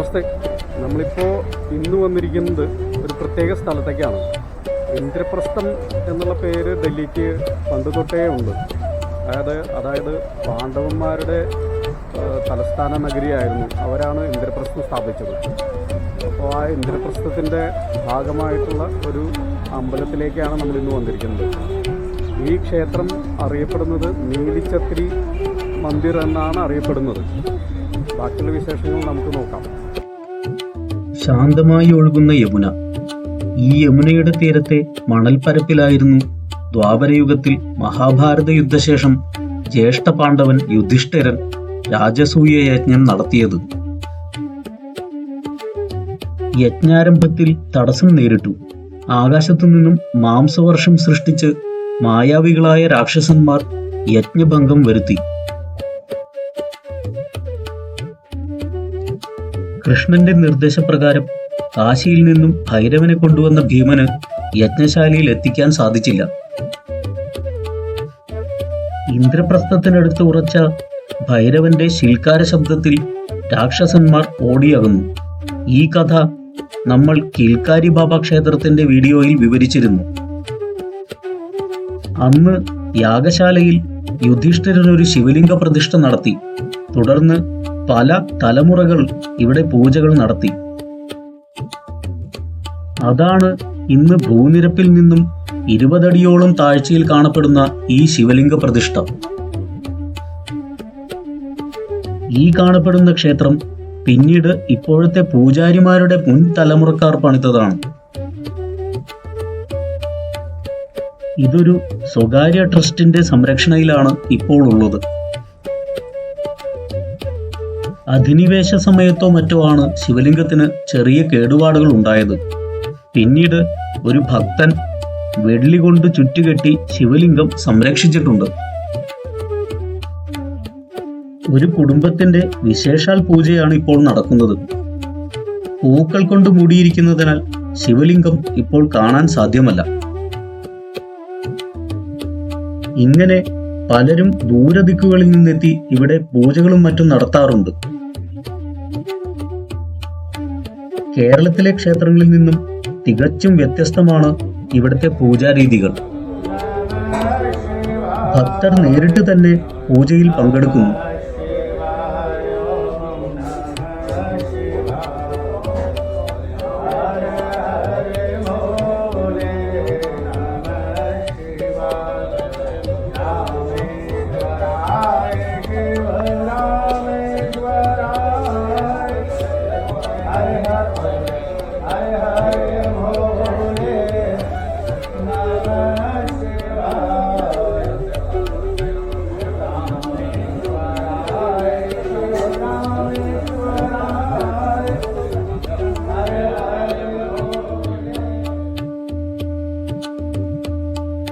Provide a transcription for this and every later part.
നമസ്തേ. നമ്മളിപ്പോൾ ഇന്ന് വന്നിരിക്കുന്നത് ഒരു പ്രത്യേക സ്ഥലത്തേക്കാണ്. ഇന്ദ്രപ്രസ്ഥം എന്നുള്ള പേര് ഡൽഹിക്ക് പണ്ട് തൊട്ടേ ഉണ്ട്. അതായത് പാണ്ഡവന്മാരുടെ തലസ്ഥാന നഗരിയായിരുന്നു. അവരാണ് ഇന്ദ്രപ്രസ്ഥം സ്ഥാപിച്ചത്. അപ്പോൾ ആ ഇന്ദ്രപ്രസ്ഥത്തിൻ്റെ ഭാഗമായിട്ടുള്ള ഒരു അമ്പലത്തിലേക്കാണ് നമ്മളിന്ന് വന്നിരിക്കുന്നത്. ഈ ക്ഷേത്രം അറിയപ്പെടുന്നത് നീലിഛത്രി മന്ദിർ എന്നാണ് അറിയപ്പെടുന്നത്. ബാക്കിയുള്ള വിശേഷങ്ങൾ നമുക്ക് നോക്കാം. ശാന്തമായി ഒഴുകുന്ന യമുന. ഈ യമുനയുടെ തീരത്തെ മണൽപ്പരപ്പിലായിരുന്നു ദ്വാപരയുഗത്തിൽ മഹാഭാരത യുദ്ധശേഷം ജ്യേഷ്ഠ പാണ്ഡവൻ യുധിഷ്ഠിരൻ രാജസൂയ യജ്ഞം നടത്തിയത്. യജ്ഞാരംഭത്തിൽ തടസ്സം നേരിട്ടു. ആകാശത്തു നിന്നും മാംസവർഷം സൃഷ്ടിച്ച് മായാവികളായ രാക്ഷസന്മാർ യജ്ഞഭംഗം വരുത്തി. കൃഷ്ണന്റെ നിർദ്ദേശപ്രകാരം കാശിയിൽ നിന്നും ഭൈരവനെ കൊണ്ടുവന്ന ഭീമന് യജ്ഞശാലയിൽ എത്തിക്കാൻ സാധിച്ചില്ല. ഇന്ദ്രപ്രസ്ഥത്തിനടുത്ത് ഉറച്ച ഭൈരവന്റെ ശിൽക്കാര ശബ്ദത്തിൽ രാക്ഷസന്മാർ ഓടിയകന്നു. ഈ കഥ നമ്മൾ കിൽക്കാരി ബാബ ക്ഷേത്രത്തിന്റെ വീഡിയോയിൽ വിവരിച്ചിരുന്നു. അന്ന് യാഗശാലയിൽ യുധിഷ്ഠിരൻ ഒരു ശിവലിംഗ പ്രതിഷ്ഠ നടത്തി. തുടർന്ന് പല തലമുറകൾ ഇവിടെ പൂജകൾ നടത്തി. അതാണ് ഇന്ന് ഭൂനിരപ്പിൽ നിന്നും 20 അടിയോളം താഴ്ചയിൽ കാണപ്പെടുന്ന ഈ ശിവലിംഗ പ്രതിഷ്ഠ. ഈ കാണപ്പെടുന്ന ക്ഷേത്രം പിന്നീട് ഇപ്പോഴത്തെ പൂജാരിമാരുടെ മുൻ തലമുറക്കാർ പണിതതാണ്. ഇതൊരു സ്വകാര്യ ട്രസ്റ്റിന്റെ സംരക്ഷണയിലാണ് ഇപ്പോൾ ഉള്ളത്. അധിനിവേശ സമയത്തോ മറ്റോ ആണ് ശിവലിംഗത്തിന് ചെറിയ കേടുപാടുകൾ ഉണ്ടായത്. പിന്നീട് ഒരു ഭക്തൻ വെള്ളി കൊണ്ട് ചുറ്റുകെട്ടി ശിവലിംഗം സംരക്ഷിച്ചിട്ടുണ്ട്. ഒരു കുടുംബത്തിന്റെ വിശേഷാൽ പൂജയാണ് ഇപ്പോൾ നടക്കുന്നത്. പൂക്കൾ കൊണ്ട് മൂടിയിരിക്കുന്നതിനാൽ ശിവലിംഗം ഇപ്പോൾ കാണാൻ സാധ്യമല്ല. ഇങ്ങനെ പലരും ദൂരദിക്കുകളിൽ നിന്നെത്തി ഇവിടെ പൂജകളും മറ്റും നടത്താറുണ്ട്. കേരളത്തിലെ ക്ഷേത്രങ്ങളിൽ നിന്നും തികച്ചും വ്യത്യസ്തമാണ് ഇവിടുത്തെ പൂജാരീതികൾ. ഭക്തർ നേരിട്ട് തന്നെ പൂജയിൽ പങ്കെടുക്കുന്നു.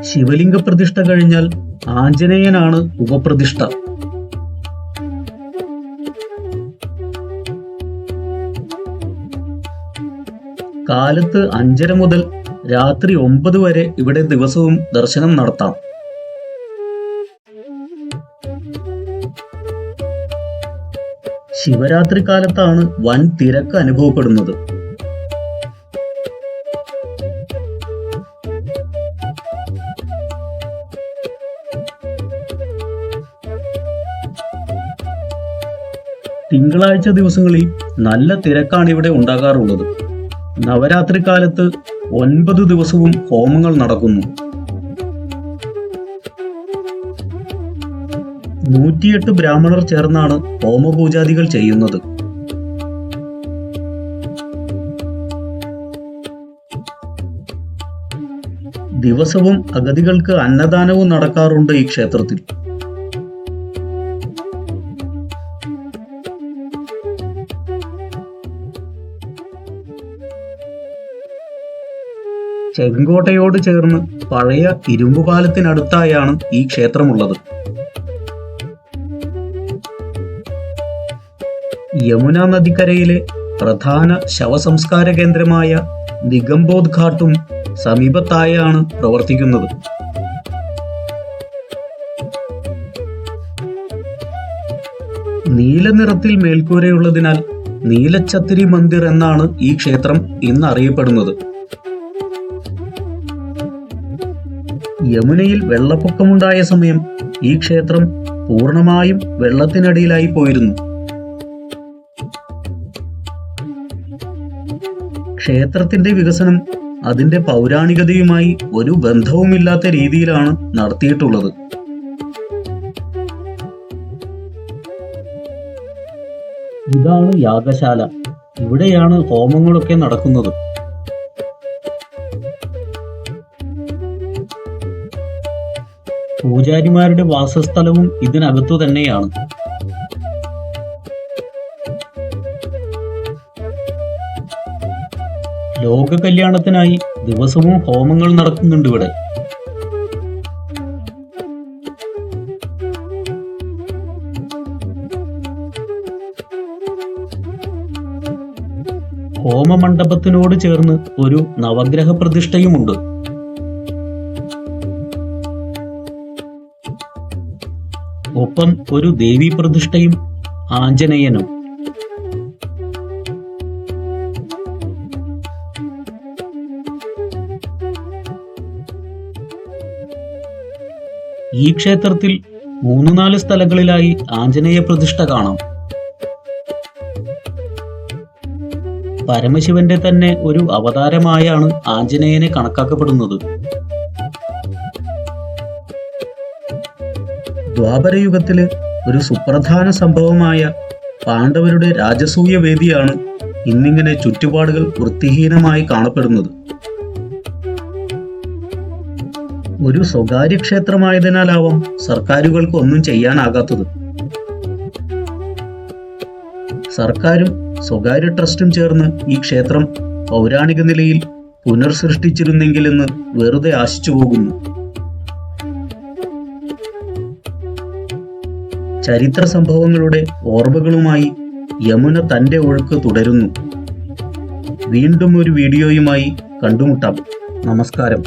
ശിവലിംഗ പ്രതിഷ്ഠ കഴിഞ്ഞാൽ ആഞ്ജനേയനാണ് ഉപപ്രതിഷ്ഠ. കാലത്ത് 5:30 മുതൽ രാത്രി 9 വരെ ഇവിടെ ദിവസവും ദർശനം നടത്താം. ശിവരാത്രി കാലത്താണ് വൻ തിരക്ക് അനുഭവപ്പെടുന്നത്. തിങ്കളാഴ്ച ദിവസങ്ങളിൽ നല്ല തിരക്കാണ് ഇവിടെ ഉണ്ടാകാറുള്ളത്. നവരാത്രി കാലത്ത് 9 ദിവസവും ഹോമങ്ങൾ നടക്കുന്നു. 108 ബ്രാഹ്മണർ ചേർന്നാണ് ഹോമപൂജാദികൾ ചെയ്യുന്നത്. ദിവസവും അഗതികൾക്ക് അന്നദാനവും നടക്കാറുണ്ട് ഈ ക്ഷേത്രത്തിൽ. ചെങ്കോട്ടയോട് ചേർന്ന് പഴയ ഇരുമ്പുപാലത്തിനടുത്തായാണ് ഈ ക്ഷേത്രമുള്ളത്. യമുന നദിക്കരയിലെ പ്രധാന ശവസംസ്കാര കേന്ദ്രമായ നിഗംബോധ് ഘാട്ടും സമീപത്തായാണ് പ്രവർത്തിക്കുന്നത്. നീല നിറത്തിൽ മേൽക്കൂരയുള്ളതിനാൽ നീലച്ചത്തിരി മന്ദിർ എന്നാണ് ഈ ക്ഷേത്രം ഇന്ന് അറിയപ്പെടുന്നത്. യമുനയിൽ വെള്ളപ്പൊക്കമുണ്ടായ സമയം ഈ ക്ഷേത്രം പൂർണ്ണമായും വെള്ളത്തിനടിയിലായി പോയിരുന്നു. ക്ഷേത്രത്തിന്റെ വികസനം അതിന്റെ പൗരാണികതയുമായി ഒരു ബന്ധവുമില്ലാത്ത രീതിയിലാണ് നടത്തിയിട്ടുള്ളത്. ഇതാണ് യാഗശാല. ഇവിടെയാണ് ഹോമങ്ങളൊക്കെ നടക്കുന്നത്. പൂജാരിമാരുടെ വാസസ്ഥലവും ഇതിനകത്തു തന്നെയാണ്. ലോക കല്യാണത്തിനായി ദിവസവും ഹോമങ്ങൾ നടക്കുന്നുണ്ട് ഇവിടെ. ഹോമമണ്ഡപത്തിനോട് ചേർന്ന് ഒരു നവഗ്രഹ പ്രതിഷ്ഠയുമുണ്ട്. ഒപ്പം ഒരു ദേവീ പ്രതിഷ്ഠയും ആഞ്ജനേയനും. ഈ ക്ഷേത്രത്തിൽ 3-4 സ്ഥലങ്ങളിലായി ആഞ്ജനേയ പ്രതിഷ്ഠ കാണാം. പരമശിവന്റെ തന്നെ ഒരു അവതാരമായാണ് ആഞ്ജനേയനെ കണക്കാക്കപ്പെടുന്നത്. ദ്വാപരയുഗത്തില് ഒരു സുപ്രധാന സംഭവമായ പാണ്ഡവരുടെ രാജസൂയ വേദിയാണ് ഇന്നിങ്ങനെ ചുറ്റുപാടുകൾ വൃത്തിഹീനമായി കാണപ്പെടുന്നത്. ഒരു സ്വകാര്യ ക്ഷേത്രമായതിനാലാവാം സർക്കാരുകൾക്ക് ഒന്നും ചെയ്യാനാകാത്തത്. സർക്കാരും സ്വകാര്യ ട്രസ്റ്റും ചേർന്ന് ഈ ക്ഷേത്രം പൗരാണിക നിലയിൽ പുനർസൃഷ്ടിച്ചിരുന്നെങ്കിലെന്ന് വെറുതെ ആശിച്ചു പോകുന്നു. ചരിത്ര സംഭവങ്ങളുടെ ഓർമ്മകളുമായി യമുന തന്റെ ഒഴുക്ക് തുടരുന്നു. വീണ്ടും ഒരു വീഡിയോയുമായി കണ്ടുമുട്ടാം. നമസ്കാരം.